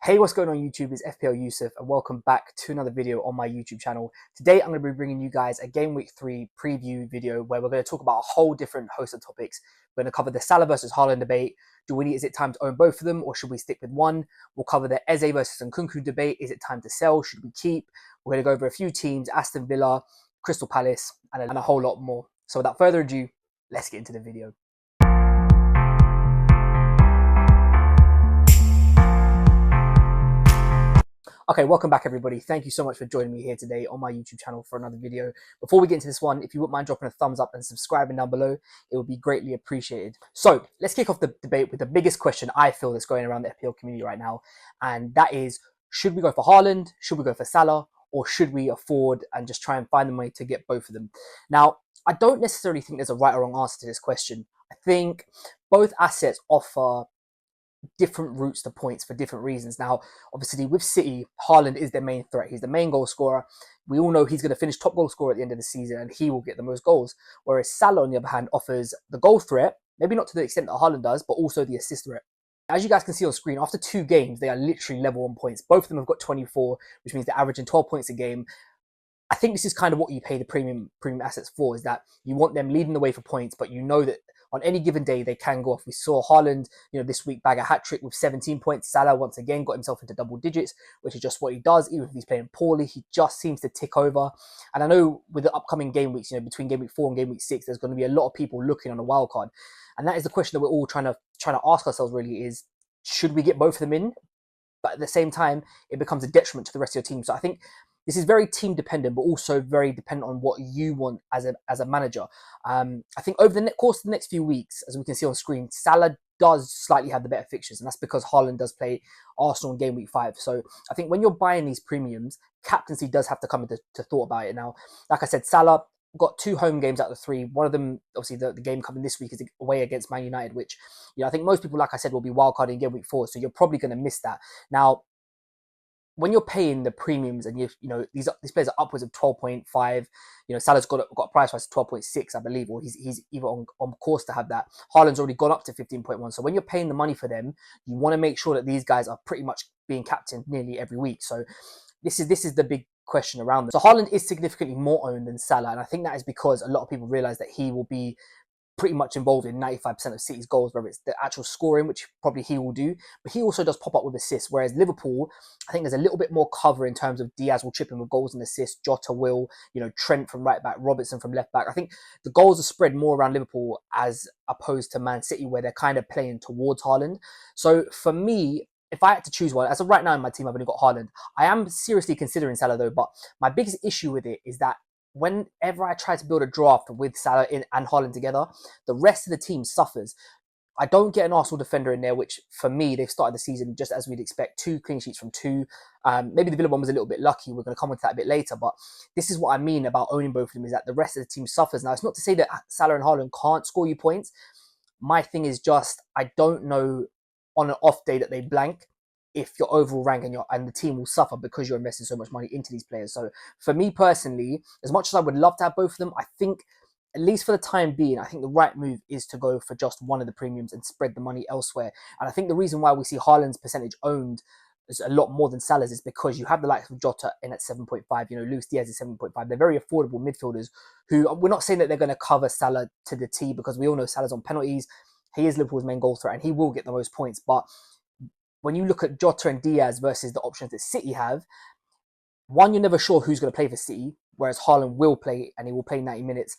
Hey, what's going on YouTube? It's FPL Yusuf and welcome back to another video on my YouTube channel. Today I'm going to be bringing you guys a Game Week 3 preview video where we're going to talk about a whole different host of topics. We're going to cover the Salah versus Haaland debate. Is it time to own both of them or should we stick with one? We'll cover the Eze versus Nkunku debate. Is it time to sell? Should we keep? We're going to go over a few teams, Aston Villa, Crystal Palace and a whole lot more. So without further ado, let's get into the video. Okay, welcome back everybody. Thank you so much for joining me here today on my YouTube channel for another video. Before we get into this one, if you wouldn't mind dropping a thumbs up and subscribing down below, it would be greatly appreciated. So let's kick off the debate with the biggest question I feel that's going around the FPL community right now. And that is, should we go for Haaland? Should we go for Salah? Or should we afford and just try and find the money to get both of them? Now, I don't necessarily think there's a right or wrong answer to this question. I think both assets offer different routes to points for different reasons. Now, obviously, with City, Haaland is their main threat. He's the main goal scorer. We all know he's going to finish top goal scorer at the end of the season and he will get the most goals. Whereas Salah, on the other hand, offers the goal threat, maybe not to the extent that Haaland does, but also the assist threat. As you guys can see on screen, after 2 games, they are literally level on points. Both of them have got 24, which means they're averaging 12 points a game. I think this is kind of what you pay the premium assets for, is that you want them leading the way for points, but you know that on any given day they can go off. We saw Haaland, this week bag a hat-trick with 17 points. Salah once again got himself into double digits, which is just what he does. Even if he's playing poorly, he just seems to tick over. And I know with the upcoming game weeks, between game week 4 and game week 6, there's going to be a lot of people looking on a wild card. And that is the question that we're all trying to ask ourselves really is, should we get both of them in? But at the same time, it becomes a detriment to the rest of your team. So I think this is very team dependent, but also very dependent on what you want as a manager. I think over the course of the next few weeks, as we can see on screen, Salah does slightly have the better fixtures, and that's because Haaland does play Arsenal in game week 5. So I think when you're buying these premiums, captaincy does have to come into thought about it. Now, like I said, Salah got 2 home games out of the 3. One of them, obviously, the game coming this week is away against Man United, which I think most people, like I said, will be wildcarding in game week 4. So you're probably going to miss that. Now, when you're paying the premiums and these players are upwards of 12.5, Salah's got a price rise of 12.6, I believe, or he's even on course to have that. Haaland's already gone up to 15.1. So when you're paying the money for them, you want to make sure that these guys are pretty much being captained nearly every week. So this is the big question around them. So Haaland is significantly more owned than Salah, and I think that is because a lot of people realize that he will be pretty much involved in 95% of City's goals, whether it's the actual scoring, which probably he will do, but he also does pop up with assists, whereas Liverpool, I think there's a little bit more cover in terms of Diaz will chip in with goals and assists, Jota will, Trent from right back, Robertson from left back. I think the goals are spread more around Liverpool as opposed to Man City, where they're kind of playing towards Haaland. So for me, if I had to choose one, as of right now in my team, I've only got Haaland. I am seriously considering Salah though, but my biggest issue with it is that whenever I try to build a draft with Salah and Haaland together, the rest of the team suffers. I don't get an Arsenal defender in there, which for me, they've started the season just as we'd expect. 2 clean sheets from 2. Maybe the Villa one was a little bit lucky. We're going to come on to that a bit later. But this is what I mean about owning both of them, is that the rest of the team suffers. Now, it's not to say that Salah and Haaland can't score you points. My thing is just, I don't know on an off day that they blank if your overall rank and the team will suffer because you're investing so much money into these players. So for me personally, as much as I would love to have both of them, I think, at least for the time being, I think the right move is to go for just one of the premiums and spread the money elsewhere. And I think the reason why we see Haaland's percentage owned is a lot more than Salah's is because you have the likes of Jota in at 7.5, Luis Diaz is 7.5. They're very affordable midfielders who, we're not saying that they're going to cover Salah to the T, because we all know Salah's on penalties. He is Liverpool's main goal threat and he will get the most points. But when you look at Jota and Diaz versus the options that City have, one, you're never sure who's going to play for City, whereas Haaland will play and he will play 90 minutes.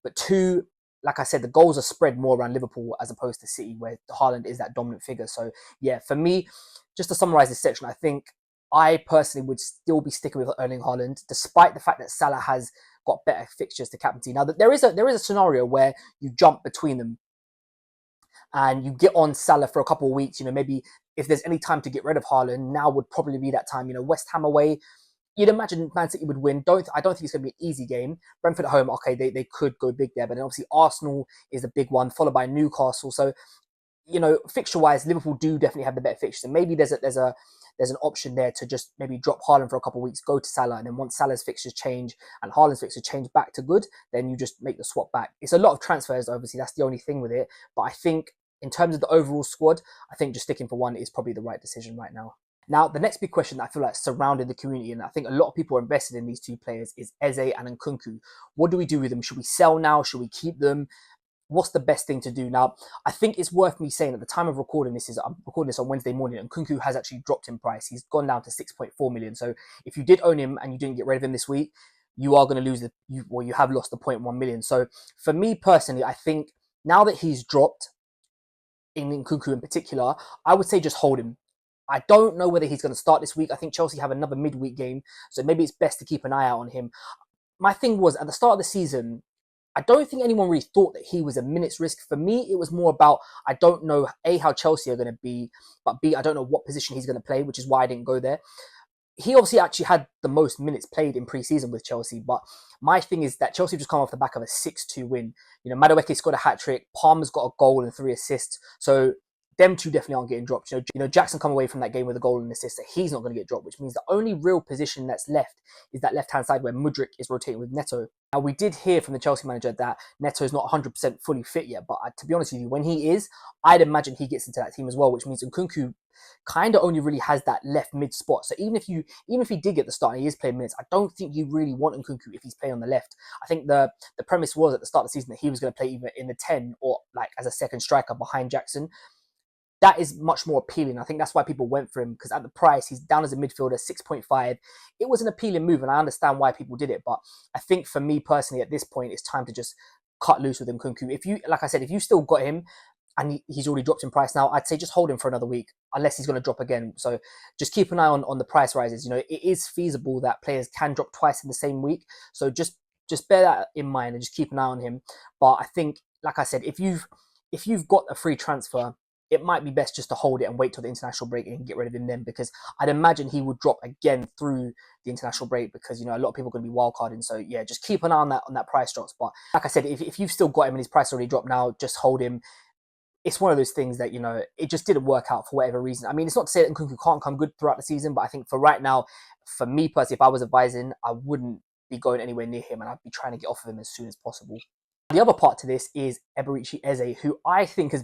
But 2, like I said, the goals are spread more around Liverpool as opposed to City, where Haaland is that dominant figure. So yeah, for me, just to summarize this section, I think I personally would still be sticking with owning Haaland, despite the fact that Salah has got better fixtures to captaincy. Now, there is a scenario where you jump between them and you get on Salah for a couple of weeks, maybe if there's any time to get rid of Haaland, now would probably be that time. West Ham away, you'd imagine Man City would win. I don't think it's going to be an easy game. Brentford at home, okay, they could go big there, but then obviously Arsenal is a big one, followed by Newcastle. So, fixture-wise, Liverpool do definitely have the better fixtures. And maybe there's an option there to just maybe drop Haaland for a couple of weeks, go to Salah, and then once Salah's fixtures change and Haaland's fixtures change back to good, then you just make the swap back. It's a lot of transfers, obviously, that's the only thing with it. But I think in terms of the overall squad, I think just sticking for one is probably the right decision right now. Now, the next big question that I feel like surrounded the community, and I think a lot of people are invested in these two players, is Eze and Nkunku. What do we do with them? Should we sell now? Should we keep them? What's the best thing to do now? I think it's worth me saying at the time of recording this, I'm recording this on Wednesday morning, and Nkunku has actually dropped in price. He's gone down to 6.4 million. So if you did own him and you didn't get rid of him this week, you are going to lose you have lost the 0.1 million. So for me personally, I think now that he's dropped, in Nkunku in particular, I would say just hold him. I don't know whether he's going to start this week. I think Chelsea have another midweek game, so maybe it's best to keep an eye out on him. My thing was, at the start of the season, I don't think anyone really thought that he was a minutes risk. For me, it was more about, I don't know, A, how Chelsea are going to be, but B, I don't know what position he's going to play, which is why I didn't go there. He obviously actually had the most minutes played in pre-season with Chelsea, but my thing is that Chelsea just come off the back of a 6-2 win. You know, Madueke scored a hat-trick, Palmer's got a goal and 3 assists, so them two definitely aren't getting dropped. You know, Jackson come away from that game with a goal and assist, so he's not going to get dropped, which means the only real position that's left is that left-hand side where Mudryk is rotating with Neto. Now, we did hear from the Chelsea manager that Neto is not 100% fully fit yet, but to be honest with you, when he is, I'd imagine he gets into that team as well, which means Nkunku kind of only really has that left mid spot. So even if he did get the start and he is playing minutes, I don't think you really want Nkunku if he's playing on the left. I think the premise was at the start of the season that he was going to play either in the 10 or like as a second striker behind Jackson. That is much more appealing. I think that's why people went for him, because at the price, he's down as a midfielder, 6.5. It was an appealing move, and I understand why people did it. But I think for me personally, at this point, it's time to just cut loose with Nkunku. If you, like I said, if you still got him and he's already dropped in price now, I'd say just hold him for another week, unless he's going to drop again. So just keep an eye on the price rises. You know, it is feasible that players can drop twice in the same week. So just bear that in mind and just keep an eye on him. But I think, like I said, if you've got a free transfer, it might be best just to hold it and wait till the international break and get rid of him then, because I'd imagine he would drop again through the international break, because, you know, a lot of people are going to be wildcarding. So yeah, just keep an eye on that price drops. But like I said, if you've still got him and his price already dropped now, just hold him. It's one of those things that, you know, it just didn't work out for whatever reason. I mean, it's not to say that Nkunku can't come good throughout the season, but I think for right now, for me personally, if I was advising, I wouldn't be going anywhere near him, and I'd be trying to get off of him as soon as possible. The other part to this is Eberechi Eze, who I think he's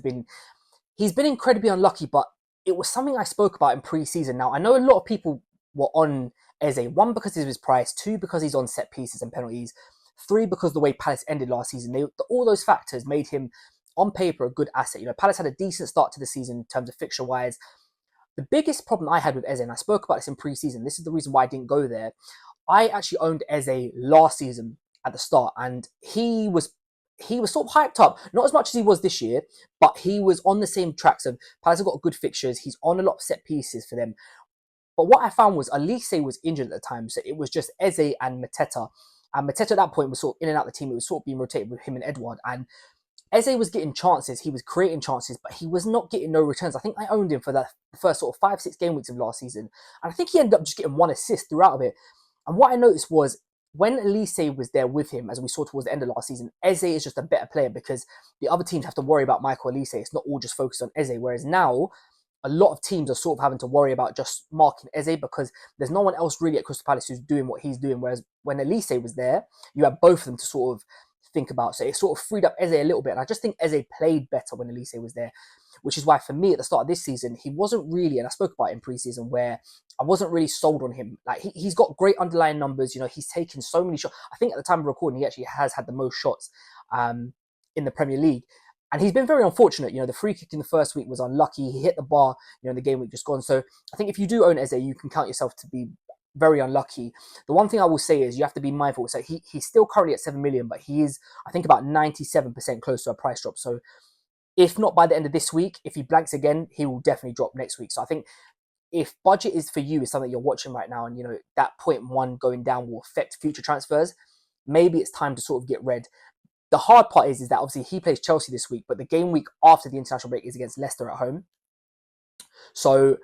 been incredibly unlucky, but it was something I spoke about in pre-season. Now, I know a lot of people were on Eze, 1, because of his price, 2, because he's on set pieces and penalties, 3, because the way Palace ended last season. All those factors made him, on paper, a good asset. You know, Palace had a decent start to the season in terms of fixture-wise. The biggest problem I had with Eze, and I spoke about this in pre-season, this is the reason why I didn't go there. I actually owned Eze last season at the start, and he was sort of hyped up, not as much as he was this year, but he was on the same tracks of Palace have got good fixtures. He's on a lot of set pieces for them. But what I found was Elise was injured at the time, so it was just Eze and Mateta. And Mateta at that point was sort of in and out of the team. It was sort of being rotated with him and Edouard. And Eze was getting chances, he was creating chances, but he was not getting no returns. I think I owned him for the first sort of 5-6 game weeks of last season. And I think he ended up just getting 1 assist throughout of it. And what I noticed was, when Elise was there with him, as we saw towards the end of last season, Eze is just a better player, because the other teams have to worry about Michael Elise. It's not all just focused on Eze. Whereas now, a lot of teams are sort of having to worry about just marking Eze, because there's no one else really at Crystal Palace who's doing what he's doing. Whereas when Elise was there, you had both of them to sort of think about. So it sort of freed up Eze a little bit. And I just think Eze played better when Elise was there, which is why for me at the start of this season, he wasn't really, and I spoke about it in pre-season, where I wasn't really sold on him. Like he's got great underlying numbers. You know, he's taken so many shots. I think at the time of recording, he actually has had the most shots in the Premier League. And he's been very unfortunate. You know, the free kick in the first week was unlucky. He hit the bar, you know, in the game week just gone. So I think if you do own Eze, you can count yourself to be very unlucky. The one thing I will say is you have to be mindful. So he's still currently at 7 million, but he is, I think, about 97% close to a price drop. So if not by the end of this week, if he blanks again, he will definitely drop next week. So I think if budget is for you, is something you're watching right now, and, you know, that 0.1 going down will affect future transfers, maybe it's time to sort of get red. The hard part is that obviously he plays Chelsea this week, but the game week after the international break is against Leicester at home. So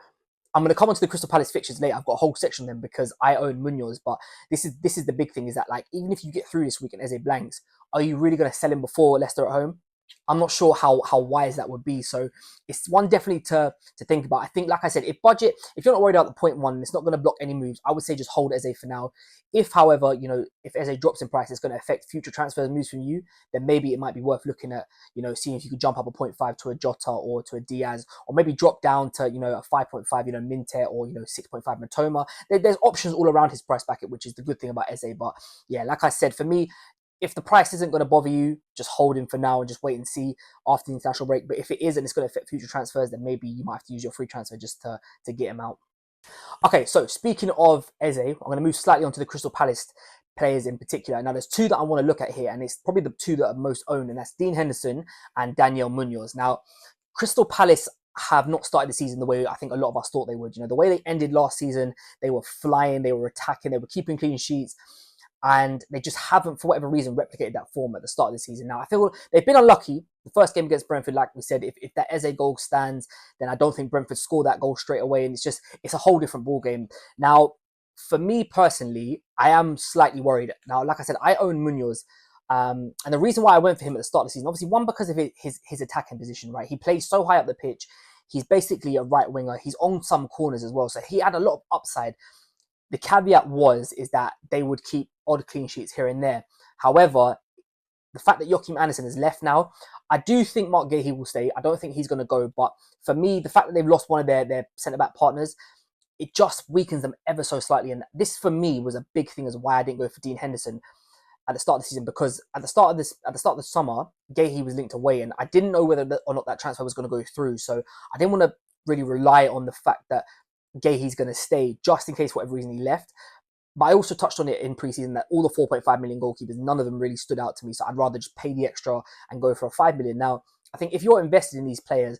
I'm going to come on to the Crystal Palace fixtures later. I've got a whole section on them because I own Munoz. But this is the big thing, is that, like, even if you get through this week and Eze blanks, are you really going to sell him before Leicester at home? I'm not sure how wise that would be. So it's one definitely to think about. I think, like I said, if you're not worried about the 0.1, it's not going to block any moves. I would say just hold Eze for now. If, however, if Eze drops in price, it's going to affect future transfers moves from you, then maybe it might be worth looking at, seeing if you could jump up a 0.5 to a Jota or to a Diaz, or maybe drop down to, a 5.5, Minte, or, 6.5 Matoma. There's options all around his price bracket, which is the good thing about Eze. But yeah, like I said, for me, if the price isn't going to bother you, just hold him for now and just wait and see after the international break. But if it is and it's going to affect future transfers, then maybe you might have to use your free transfer just to get him out. Okay, so speaking of Eze, I'm going to move slightly onto the Crystal Palace players in particular. Now, there's two that I want to look at here, and it's probably the two that are most owned, and that's Dean Henderson and Daniel Munoz. Now, Crystal Palace have not started the season the way I think a lot of us thought they would. The way they ended last season, they were flying, they were attacking, they were keeping clean sheets, and they just haven't, for whatever reason, replicated that form at the start of the season. Now, I feel they've been unlucky. The first game against Brentford, like we said, if that Eze goal stands, then I don't think Brentford score that goal straight away, and it's a whole different ball game. Now, for me personally, I am slightly worried. Now, like I said, I own Munoz, and the reason why I went for him at the start of the season, obviously, one, because of his attacking position, right? He plays so high up the pitch. He's basically a right winger. He's on some corners as well, so he had a lot of upside. The caveat is that they would keep odd clean sheets here and there. However, the fact that Joachim Andersen has left now, I do think Mark Gahey will stay. I don't think he's going to go. But for me, the fact that they've lost one of their centre-back partners, it just weakens them ever so slightly. And this, for me, was a big thing as why I didn't go for Dean Henderson at the start of the season, because at the start of the summer, Gahey was linked away, and I didn't know whether or not that transfer was going to go through. So I didn't want to really rely on the fact that Gahey's going to stay just in case for whatever reason he left. But I also touched on it in preseason that all the 4.5 million goalkeepers, none of them really stood out to me. So I'd rather just pay the extra and go for a 5 million. Now, I think if you're invested in these players,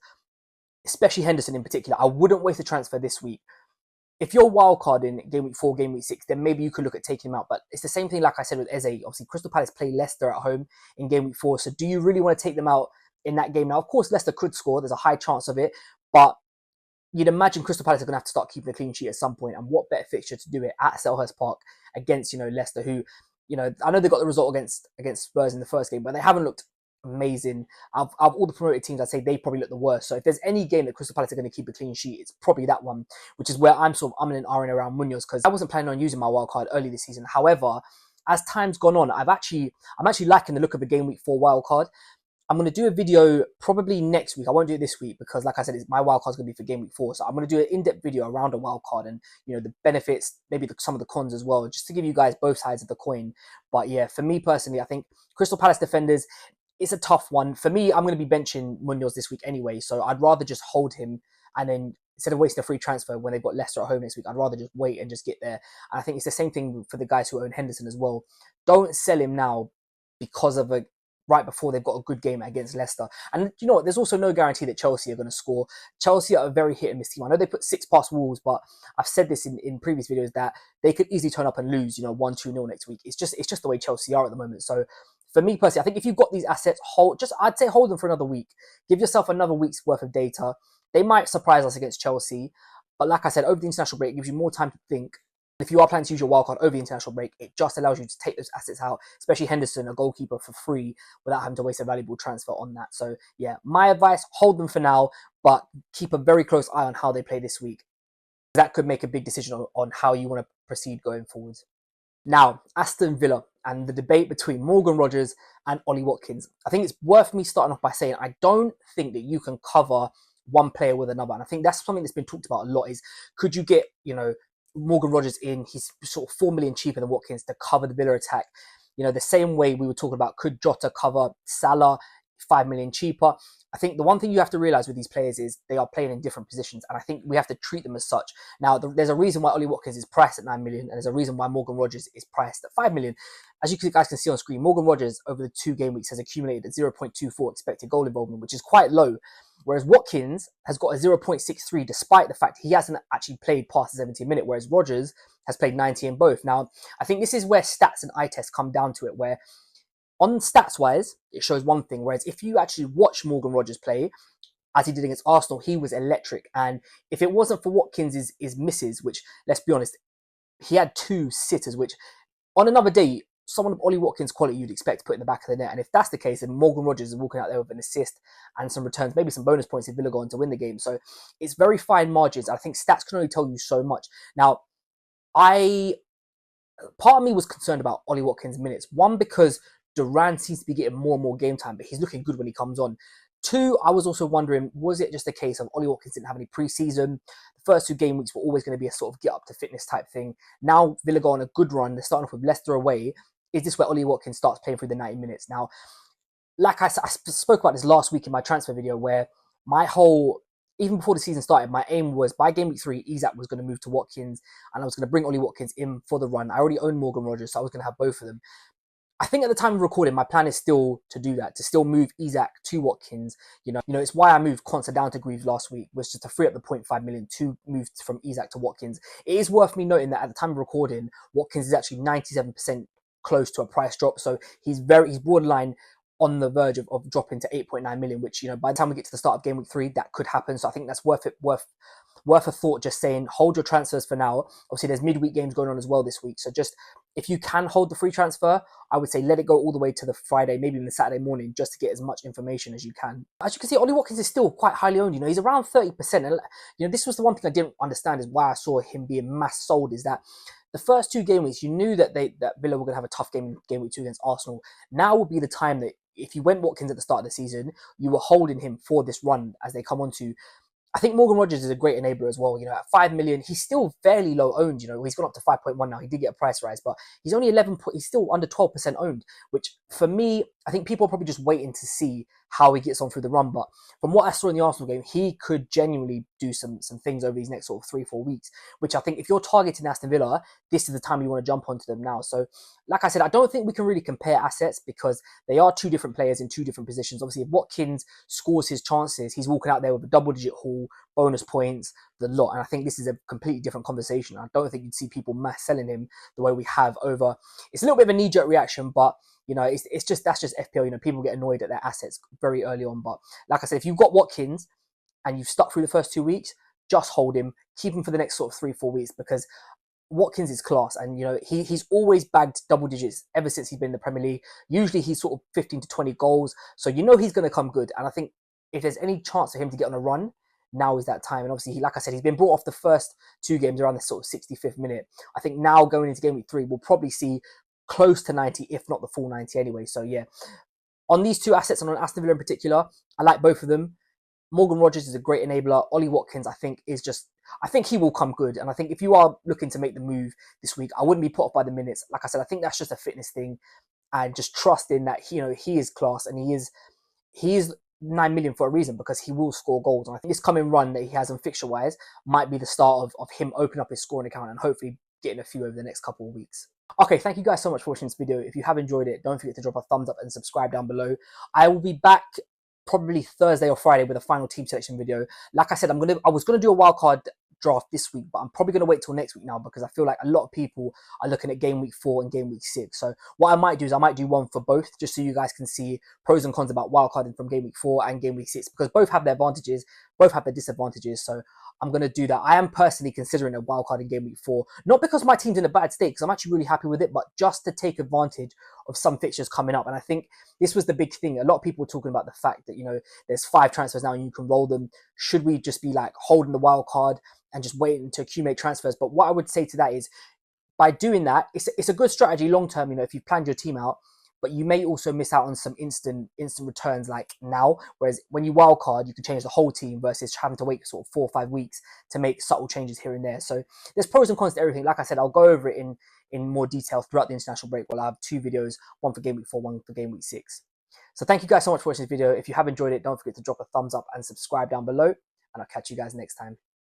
especially Henderson in particular, I wouldn't waste a transfer this week. If you're wildcarding game week 4, game week 6, then maybe you could look at taking him out. But it's the same thing, like I said, with Eze. Obviously, Crystal Palace play Leicester at home in game week 4. So do you really want to take them out in that game? Now, of course, Leicester could score. There's a high chance of it. But you'd imagine Crystal Palace are going to have to start keeping a clean sheet at some point. And what better fixture to do it at Selhurst Park against, Leicester, who, I know they got the result against Spurs in the first game, but they haven't looked amazing. Out of all the promoted teams, I'd say they probably look the worst. So if there's any game that Crystal Palace are going to keep a clean sheet, it's probably that one, which is where I'm sort of umming and ahhing around Munoz, because I wasn't planning on using my wildcard early this season. However, as time's gone on, I'm actually liking the look of the game week 4 wildcard. I'm going to do a video probably next week. I won't do it this week because, like I said, my wildcard's going to be for game week 4. So I'm going to do an in-depth video around a wildcard and, the benefits, maybe some of the cons as well, just to give you guys both sides of the coin. But yeah, for me personally, I think Crystal Palace defenders, it's a tough one. For me, I'm going to be benching Munoz this week anyway. So I'd rather just hold him and then instead of wasting a free transfer when they've got Leicester at home next week, I'd rather just wait and just get there. And I think it's the same thing for the guys who own Henderson as well. Don't sell him now because of right before they've got a good game against Leicester. And you know what? There's also no guarantee that Chelsea are going to score. Chelsea are a very hit and miss team. I know they put 6 past Wolves, but I've said this in previous videos that they could easily turn up and lose, 1-2-0 next week. It's just the way Chelsea are at the moment. So for me personally, I think if you've got these assets, I'd say hold them for another week. Give yourself another week's worth of data. They might surprise us against Chelsea. But like I said, over the international break, it gives you more time to think. If you are planning to use your wildcard over the international break, it just allows you to take those assets out, especially Henderson, a goalkeeper, for free without having to waste a valuable transfer on that. So yeah, my advice, hold them for now, but keep a very close eye on how they play this week. That could make a big decision on how you want to proceed going forward. Now, Aston Villa and the debate between Morgan Rogers and Ollie Watkins. I think it's worth me starting off by saying I don't think that you can cover one player with another. And I think that's something that's been talked about a lot is, could you get, Morgan Rogers in, he's sort of 4 million cheaper than Watkins to cover the Villa attack. The same way we were talking about, could Jota cover Salah, 5 million cheaper? I think the one thing you have to realize with these players is they are playing in different positions, and I think we have to treat them as such. Now, there's a reason why Ollie Watkins is priced at 9 million, and there's a reason why Morgan Rogers is priced at 5 million. As you guys can see on screen, Morgan Rogers over the 2 game weeks has accumulated a 0.24 expected goal involvement, which is quite low. Whereas Watkins has got a 0.63 despite the fact he hasn't actually played past the 70 minute, whereas Rogers has played 90 in both. Now, I think this is where stats and eye tests come down to it, where on stats wise, it shows one thing, whereas if you actually watch Morgan Rogers play, as he did against Arsenal, he was electric. And if it wasn't for Watkins' misses, which, let's be honest, he had 2 sitters, which on another day, someone of Ollie Watkins' quality you'd expect to put in the back of the net. And if that's the case, then Morgan Rogers is walking out there with an assist and some returns, maybe some bonus points if Villa go on to win the game. So it's very fine margins. I think stats can only tell you so much. Now, part of me was concerned about Ollie Watkins' minutes. One, because Duran seems to be getting more and more game time, but he's looking good when he comes on. Two, I was also wondering, was it just a case of Ollie Watkins didn't have any preseason? The first 2 game weeks were always going to be a sort of get up to fitness type thing. Now Villa go on a good run. They're starting off with Leicester away. Is this where Ollie Watkins starts playing through the 90 minutes? Now, like I spoke about this last week in my transfer video, where my whole, even before the season started, my aim was by game week 3, Isak was going to move to Watkins, and I was going to bring Ollie Watkins in for the run. I already own Morgan Rogers, so I was going to have both of them. I think at the time of recording, my plan is still to do that, to still move Isak to Watkins. You know, it's why I moved Konsa down to Greaves last week, was just to free up the 0.5 million to move from Isak to Watkins. It is worth me noting that at the time of recording, Watkins is actually 97% close to a price drop, so he's borderline on the verge of dropping to 8.9 million, which, you know, by the time we get to the start of game week 3, that could happen. So I think that's worth a thought, just saying hold your transfers for now. Obviously there's midweek games going on as well this week, so just if you can hold the free transfer, I would say let it go all the way to the Friday, maybe even the Saturday morning, just to get as much information as you can. As you can see, Ollie Watkins is still quite highly owned. You know, he's around 30%. And, you know, this was the one thing I didn't understand, is why I saw him being mass sold, is that the first 2 game weeks, you knew that Villa were going to have a tough game in game week 2 against Arsenal. Now would be the time that if you went Watkins at the start of the season, you were holding him for this run as they come on to. I think Morgan Rogers is a great enabler as well. You know, at 5 million, he's still fairly low owned. You know, he's gone up to 5.1 now. He did get a price rise, but he's only 11. He's still under 12% owned, which for me, I think people are probably just waiting to see how he gets on through the run. But from what I saw in the Arsenal game, he could genuinely do some things over these next sort of 3-4 weeks, which I think if you're targeting Aston Villa, this is the time you want to jump onto them now. So, like I said, I don't think we can really compare assets because they are 2 different players in 2 different positions. Obviously, if Watkins scores his chances, he's walking out there with a double-digit haul, bonus points, the lot. And I think this is a completely different conversation. I don't think you'd see people mass selling him the way we have over. It's a little bit of a knee-jerk reaction, but you know, it's just, that's just FPL. You know, people get annoyed at their assets very early on. But like I said, if you've got Watkins and you've stuck through the first 2 weeks, just hold him, keep him for the next sort of 3-4 weeks, because Watkins is class, and you know he's always bagged double digits ever since he's been in the Premier League. Usually he's sort of 15 to 20 goals, so you know he's going to come good. And I think if there's any chance for him to get on a run, now is that time. And obviously, like I said, he's been brought off the first 2 games around the sort of 65th minute. I think now going into game week 3, we'll probably see close to 90, if not the full 90 anyway. So yeah, on these 2 assets and on Aston Villa in particular, I like both of them. Morgan Rogers is a great enabler. Ollie Watkins, I think he will come good. And I think if you are looking to make the move this week, I wouldn't be put off by the minutes. Like I said, I think that's just a fitness thing, and just trust in that, you know, he is class, and he is 9 million for a reason, because he will score goals. And I think this coming run that he has on fixture wise might be the start of him opening up his scoring account and hopefully getting a few over the next couple of weeks. Okay, thank you guys so much for watching this video. If you have enjoyed it, don't forget to drop a thumbs up and subscribe down below. I will be back probably Thursday or Friday with a final team selection video. Like I said, I was gonna do a wildcard draft this week, but I'm probably gonna wait till next week now, because I feel like a lot of people are looking at game week 4 and game week 6. So what I might do is I might do one for both, just so you guys can see pros and cons about wildcarding from game week 4 and game week 6, because both have their advantages, both have their disadvantages. So I'm going to do that. I am personally considering a wildcard in game week 4, not because my team's in a bad state, because I'm actually really happy with it, but just to take advantage of some fixtures coming up. And I think this was the big thing. A lot of people were talking about the fact that, you know, there's 5 transfers now and you can roll them. Should we just be like holding the wildcard and just waiting to accumulate transfers? But what I would say to that is, by doing that, it's a good strategy long term, you know, if you've planned your team out, but you may also miss out on some instant returns like now. Whereas when you wildcard, you can change the whole team versus having to wait sort of 4 or 5 weeks to make subtle changes here and there. So there's pros and cons to everything. Like I said, I'll go over it in more detail throughout the international break. We'll have 2 videos, one for game week 4, one for game week 6. So thank you guys so much for watching this video. If you have enjoyed it, don't forget to drop a thumbs up and subscribe down below, and I'll catch you guys next time.